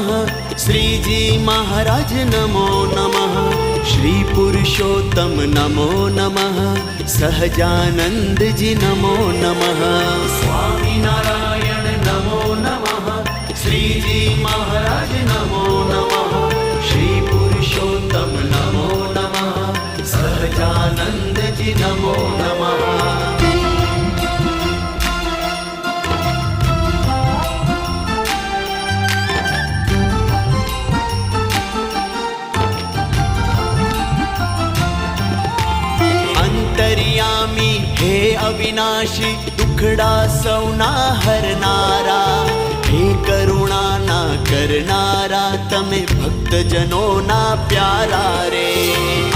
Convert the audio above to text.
नमः। श्रीजी महाराज नमो नमः। श्री पुरुषोत्तम नमो नमः। सहजानंद जी नमो नमः। स्वामी नारायण नमो नमः। श्रीजी महाराज नमो नमः। श्री पुरुषोत्तम नमो नमः। सहजानंद जी नमो नमः। अंतर्यामी हे अविनाशी दुखड़ा सौना हरनारा। हे करुणा ना करनारा तमे भक्तजनों ना प्यारा रे।